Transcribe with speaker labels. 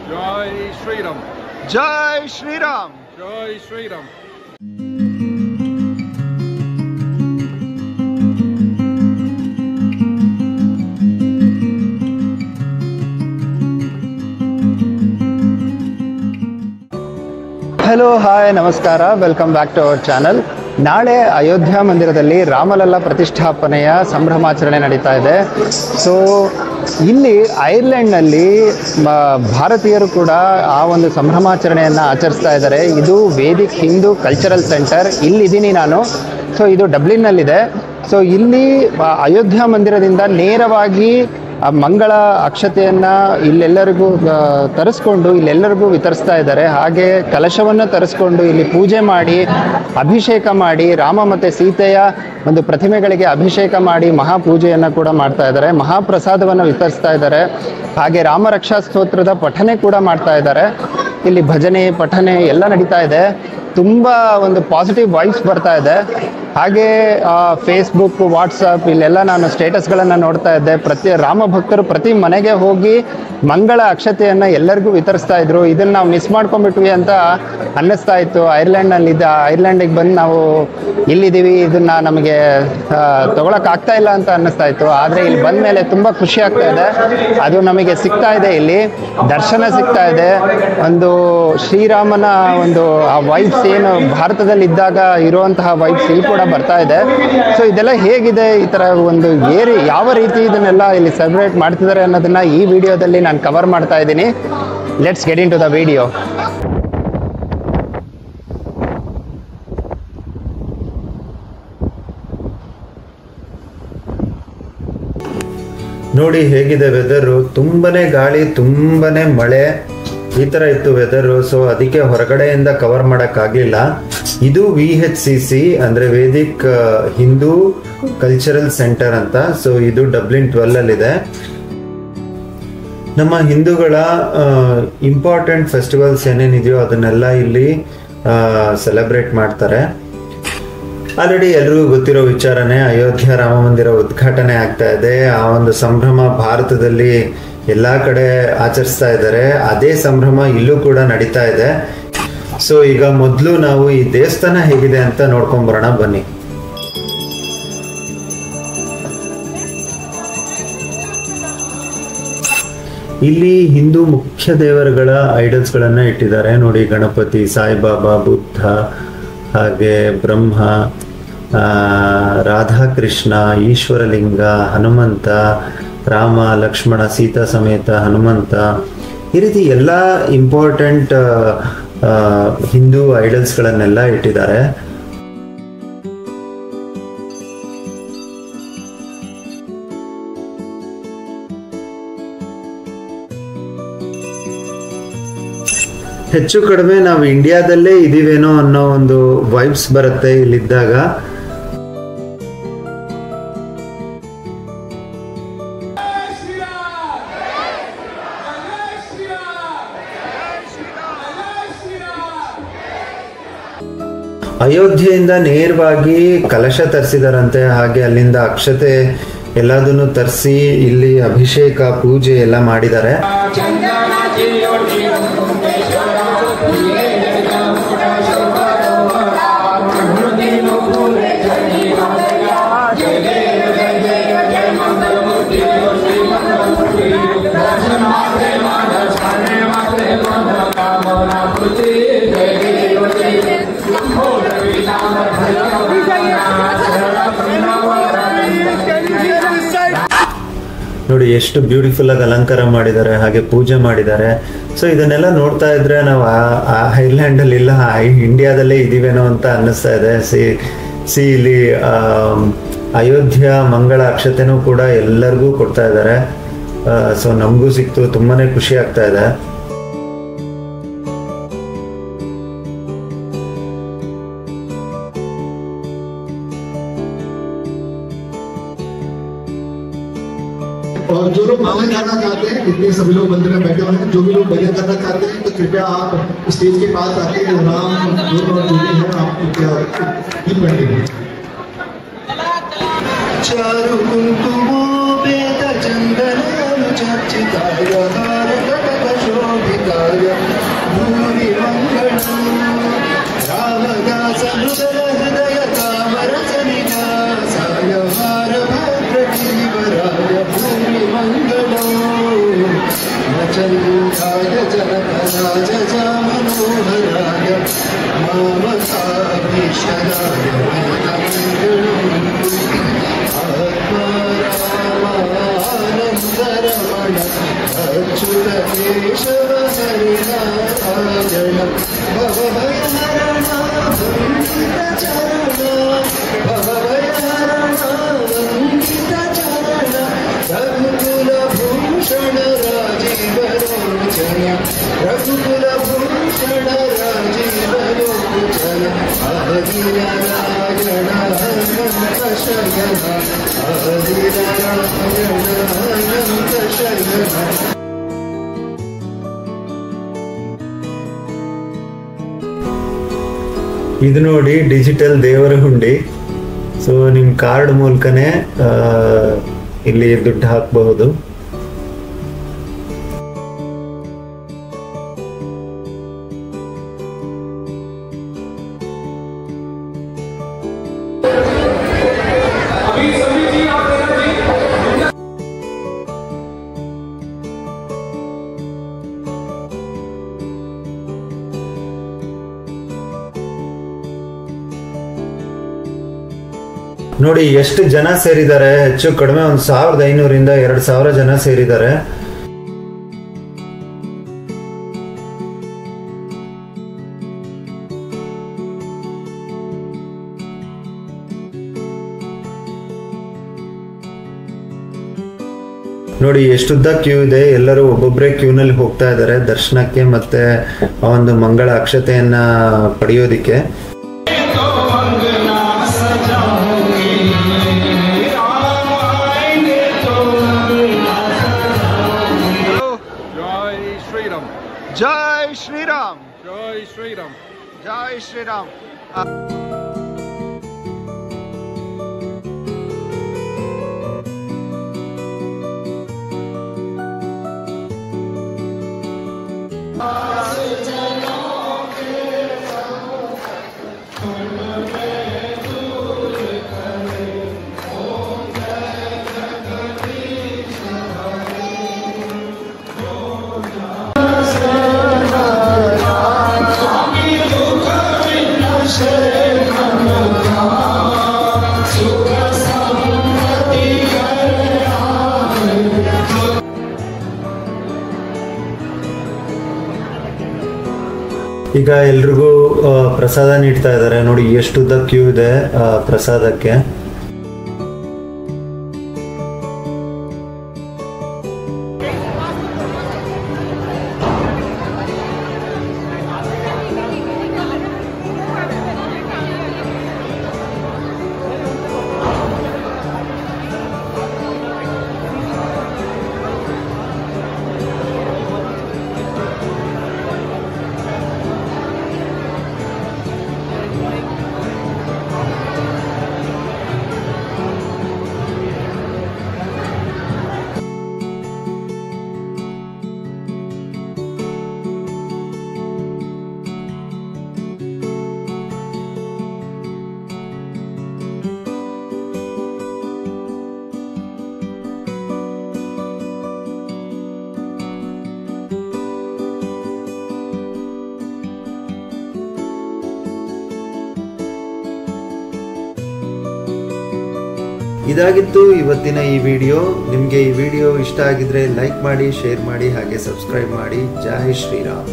Speaker 1: Jai Shri Ram.
Speaker 2: Jai Shri Ram.
Speaker 1: Jai Shri Ram.
Speaker 2: Hello hi ನಮಸ್ಕಾರ, welcome back to our channel. ನಾಳೆ ಅಯೋಧ್ಯ ಮಂದಿರದಲ್ಲಿ ರಾಮಲಲ್ಲ ಪ್ರತಿಷ್ಠಾಪನೆಯ ಸಂಭ್ರಮಾಚರಣೆ ನಡೀತಾ ಇದೆ. ಸೊ ಇಲ್ಲಿ ಐರ್ಲೆಂಡ್ನಲ್ಲಿ ಭಾರತೀಯರು ಕೂಡ ಆ ಒಂದು ಸಂಭ್ರಮಾಚರಣೆಯನ್ನು ಆಚರಿಸ್ತಾ ಇದ್ದಾರೆ. ಇದು ವೇದಿಕ್ ಹಿಂದೂ ಕಲ್ಚರಲ್ ಸೆಂಟರ್, ಇಲ್ಲಿದ್ದೀನಿ ನಾನು. ಸೊ ಇದು ಡಬ್ಲಿನ್ನಲ್ಲಿದೆ. ಸೊ ಇಲ್ಲಿ ಅಯೋಧ್ಯ ಮಂದಿರದಿಂದ ನೇರವಾಗಿ ಆ ಮಂಗಳ ಅಕ್ಷತೆಯನ್ನು ಇಲ್ಲೆಲ್ಲರಿಗೂ ತರಿಸ್ಕೊಂಡು ಇಲ್ಲೆಲ್ಲರಿಗೂ ವಿತರಿಸ್ತಾ ಇದ್ದಾರೆ. ಹಾಗೆ ಕಲಶವನ್ನು ತರಿಸ್ಕೊಂಡು ಇಲ್ಲಿ ಪೂಜೆ ಮಾಡಿ ಅಭಿಷೇಕ ಮಾಡಿ ರಾಮ ಮತ್ತು ಸೀತೆಯ ಒಂದು ಪ್ರತಿಮೆಗಳಿಗೆ ಅಭಿಷೇಕ ಮಾಡಿ ಮಹಾಪೂಜೆಯನ್ನು ಕೂಡ ಮಾಡ್ತಾ ಇದ್ದಾರೆ. ಮಹಾಪ್ರಸಾದವನ್ನು ವಿತರಿಸ್ತಾ ಇದ್ದಾರೆ. ಹಾಗೆ ರಾಮ ರಕ್ಷಾ ಸ್ತೋತ್ರದ ಪಠನೆ ಕೂಡ ಮಾಡ್ತಾ ಇದ್ದಾರೆ. ಇಲ್ಲಿ ಭಜನೆ ಪಠನೆ ಎಲ್ಲ ನಡೀತಾ ಇದೆ. ತುಂಬ ಒಂದು ಪಾಸಿಟಿವ್ ವೈಬ್ಸ್ ಬರ್ತಾ ಇದೆ. ಹಾಗೆ ಫೇಸ್ಬುಕ್, ವಾಟ್ಸಪ್ ಇಲ್ಲೆಲ್ಲ ನಾನು ಸ್ಟೇಟಸ್ಗಳನ್ನು ನೋಡ್ತಾ ಇದ್ದೆ. ರಾಮ ಭಕ್ತರು ಪ್ರತಿ ಮನೆಗೆ ಹೋಗಿ ಮಂಗಳ ಅಕ್ಷತೆಯನ್ನು ಎಲ್ಲರಿಗೂ ವಿತರಿಸ್ತಾ ಇದ್ರು. ಇದನ್ನು ನಾವು ಮಿಸ್ ಮಾಡ್ಕೊಂಡ್ಬಿಟ್ವಿ ಅಂತ ಅನ್ನಿಸ್ತಾ ಇತ್ತು. ಐರ್ಲೆಂಡಿಗೆ ಬಂದು ನಾವು ಇಲ್ಲಿದ್ದೀವಿ, ಇದನ್ನು ನಮಗೆ ತೊಗೊಳಕ್ಕಾಗ್ತಾ ಇಲ್ಲ ಅಂತ ಅನ್ನಿಸ್ತಾ ಇತ್ತು. ಆದರೆ ಇಲ್ಲಿ ಬಂದ ಮೇಲೆ ತುಂಬ ಖುಷಿ ಆಗ್ತಾ ಇದೆ. ಅದು ನಮಗೆ ಸಿಗ್ತಾ ಇದೆ, ಇಲ್ಲಿ ದರ್ಶನ ಸಿಗ್ತಾ ಇದೆ. ಒಂದು ಶ್ರೀರಾಮನ ಒಂದು ಆ ವೈಬ್ಸ್ ಏನು ಭಾರತದಲ್ಲಿ ಇದ್ದಾಗ ಇರುವಂತಹ ವೈಬ್ಸ್ ಇಲ್ಲಿ ಕೂಡ ಬರ್ತಾ ಇದೆ. ಸೊ ಇದೆಲ್ಲ ಹೇಗಿದೆ, ಈ ಥರ ಒಂದು ಯಾವ ರೀತಿ ಇದನ್ನೆಲ್ಲ ಇಲ್ಲಿ ಸೆಲೆಬ್ರೇಟ್ ಮಾಡ್ತಿದ್ದಾರೆ ಅನ್ನೋದನ್ನ ಈ ವಿಡಿಯೋದಲ್ಲಿ ನಾನು ಕವರ್ ಮಾಡ್ತಾ ಇದ್ದೀನಿ. Let's get into the video.
Speaker 3: ನೋಡಿ ಹೇಗಿದೆ ವೆದರು. ತುಂಬಾನೇ ಗಾಳಿ, ತುಂಬಾನೇ ಮಳೆ, ಈ ಥರ ಇತ್ತು ವೆದರು. ಸೊ ಅದಕ್ಕೆ ಹೊರಗಡೆಯಿಂದ ಕವರ್ ಮಾಡೋಕ್ಕಾಗಲಿಲ್ಲ. ಇದು VHCC ಅಂದರೆ ವೇದಿಕ್ ಹಿಂದೂ ಕಲ್ಚರಲ್ ಸೆಂಟರ್ ಅಂತ. ಸೊ ಇದು ಡಬ್ಲಿನ್ 12ಅಲ್ಲಿದೆ. ನಮ್ಮ ಹಿಂದೂಗಳ ಇಂಪಾರ್ಟೆಂಟ್ ಫೆಸ್ಟಿವಲ್ಸ್ ಏನೇನಿದೆಯೋ ಅದನ್ನೆಲ್ಲ ಇಲ್ಲಿ ಸೆಲೆಬ್ರೇಟ್ ಮಾಡ್ತಾರೆ. ಆಲ್ರೆಡಿ ಎಲ್ರಿಗೂ ಗೊತ್ತಿರೋ ವಿಚಾರನೇ, ಅಯೋಧ್ಯ ರಾಮ ಮಂದಿರ ಉದ್ಘಾಟನೆ ಆಗ್ತಾ ಇದೆ. ಆ ಒಂದು ಸಂಭ್ರಮ ಭಾರತದಲ್ಲಿ ಎಲ್ಲ ಕಡೆ ಆಚರಿಸ್ತಾ ಇದ್ದಾರೆ. ಅದೇ ಸಂಭ್ರಮ ಇಲ್ಲೂ ಕೂಡ ನಡೀತಾ ಇದೆ. ಸೊ ಈಗ ಮೊದಲು ನಾವು ಈ ದೇವಸ್ಥಾನ ಹೇಗಿದೆ ಅಂತ ನೋಡ್ಕೊಂಬರೋಣ ಬನ್ನಿ. ಇಲ್ಲಿ ಹಿಂದೂ ಮುಖ್ಯ ದೇವರುಗಳ ಐಡಲ್ಸ್ಗಳನ್ನು ಇಟ್ಟಿದ್ದಾರೆ ನೋಡಿ. ಗಣಪತಿ, ಸಾಯಿಬಾಬಾ, ಬುದ್ಧ, ಹಾಗೆ ಬ್ರಹ್ಮ, ರಾಧಾಕೃಷ್ಣ, ಈಶ್ವರಲಿಂಗ, ಹನುಮಂತ, ರಾಮ, ಲಕ್ಷ್ಮಣ, ಸೀತಾ ಸಮೇತ ಹನುಮಂತ, ಈ ರೀತಿ ಎಲ್ಲ ಇಂಪಾರ್ಟೆಂಟ್ ಹಿಂದೂ ಐಡಲ್ಸ್ಗಳನ್ನೆಲ್ಲ ಇಟ್ಟಿದ್ದಾರೆ. ಹೆಚ್ಚು ಕಡಿಮೆ ನಾವು ಇಂಡಿಯಾದಲ್ಲೇ ಇದೀವೇನೋ ಅನ್ನೋ ಒಂದು ವೈಬ್ಸ್ ಬರುತ್ತೆ ಇಲ್ಲಿದ್ದಾಗ. ಅಯೋಧ್ಯೆಯಿಂದ ನೇರವಾಗಿ ಕಲಶ ತರಿಸಿದಾರಂತೆ. ಹಾಗೆ ಅಲ್ಲಿಂದ ಅಕ್ಷತೆ ಎಲ್ಲದನ್ನು ತರಿಸಿ ಇಲ್ಲಿ ಅಭಿಷೇಕ ಪೂಜೆ ಎಲ್ಲ ಮಾಡಿದ್ದಾರೆ. ನೋಡಿ ಎಷ್ಟು ಬ್ಯೂಟಿಫುಲ್ ಆಗಿ ಅಲಂಕಾರ ಮಾಡಿದ್ದಾರೆ, ಹಾಗೆ ಪೂಜೆ ಮಾಡಿದ್ದಾರೆ. ಸೊ ಇದನ್ನೆಲ್ಲ ನೋಡ್ತಾ ಇದ್ರೆ ನಾವು ಐರ್ಲ್ಯಾಂಡ್ ಅಲ್ಲಿ ಇಲ್ಲ, ಇಂಡಿಯಾದಲ್ಲೇ ಇದೀವೇನೋ ಅಂತ ಅನ್ನಿಸ್ತಾ ಇದೆ. ಸಿ ಇಲ್ಲಿ ಅಯೋಧ್ಯ ಮಂಗಳ ಅಕ್ಷತೆನೂ ಕೂಡ ಎಲ್ಲರಿಗೂ ಕೊಡ್ತಾ ಇದ್ದಾರೆ. ಸೊ ನಮಗೂ ಸಿಕ್ತು, ತುಂಬಾನೇ ಖುಷಿ ಆಗ್ತಾ ಇದೆ.
Speaker 4: और जो लोग भजन गाना चाहते हैं, इतने सभी लोग मंदिर में बैठे हुए हैं, जो भी लोग भजन करना चाहते हैं तो कृपया आप स्टेज के पास आके राम जो भी है आप गीत बैठेंगे। चारु कुंकुमो वेद चंदनानु चर्चिताय हारकटक शोभिताय भूरि मंगलम् रामदास हृदय कामरसनिवासाय हारभद्रगिरिवराय भूरि मंगलम् चन्द्राय जनकराज मनोहराय मामकाभीषणाय मंगलम् आत्मारामानन्दरमण अच्युत केशव हरिनारायण भवभयहरण वन्दितचरण भवभयहरण वन्दितचरण रघुकुलभूषण राजीवलोचन रघुकुलभूषण राजीवलोचन आदिनारायण अनंत शयन आदिनारायण अनंत शयन।
Speaker 3: ಇದು ನೋಡಿ ಡಿಜಿಟಲ್ ದೇವರ ಹುಂಡಿ. ಸೊ ನಿಮ್ಮ ಕಾರ್ಡ್ ಮೂಲಕನೇ ಇಲ್ಲಿ ದುಡ್ಡು ಹಾಕಬಹುದು. ನೋಡಿ ಎಷ್ಟು ಜನ ಸೇರಿದ್ದಾರೆ, ಹೆಚ್ಚು ಕಡಿಮೆ 1500 ಇಂದ 2000 ಜನ ಸೇರಿದ್ದಾರೆ. ನೋಡಿ ಎಷ್ಟುದ್ದ ಕ್ಯೂ ಇದೆ, ಎಲ್ಲರೂ ಒಬ್ಬೊಬ್ಬರೇ ಕ್ಯೂನಲ್ಲಿ ಹೋಗ್ತಾ ಇದ್ದಾರೆ ದರ್ಶನಕ್ಕೆ ಮತ್ತೆ ಆ ಒಂದು ಮಂಗಳ ಅಕ್ಷತೆಯನ್ನ ಪಡೆಯೋದಿಕ್ಕೆ.
Speaker 2: ಜೈ ಶ್ರೀರಾಮ್,
Speaker 1: Jai Sri Ram.
Speaker 2: ಜೈ ಶ್ರೀರಾಮ್. ಈಗ ಎಲ್ರಿಗೂ ಪ್ರಸಾದ ನೀಡ್ತಾ ಇದ್ದಾರೆ. ನೋಡಿ ಎಷ್ಟುದ್ದ ಕ್ಯೂ ಇದೆ ಪ್ರಸಾದಕ್ಕೆ. ಇದಾಗಿತ್ತು ಇವತ್ತಿನ ಈ ವಿಡಿಯೋ. ನಿಮಗೆ ಈ ವಿಡಿಯೋ ಇಷ್ಟ ಆಗಿದ್ರೆ ಲೈಕ್ ಮಾಡಿ, ಶೇರ್ ಮಾಡಿ, ಹಾಗೆ ಸಬ್ಸ್ಕ್ರೈಬ್ ಮಾಡಿ. ಜೈ ಶ್ರೀರಾಮ್.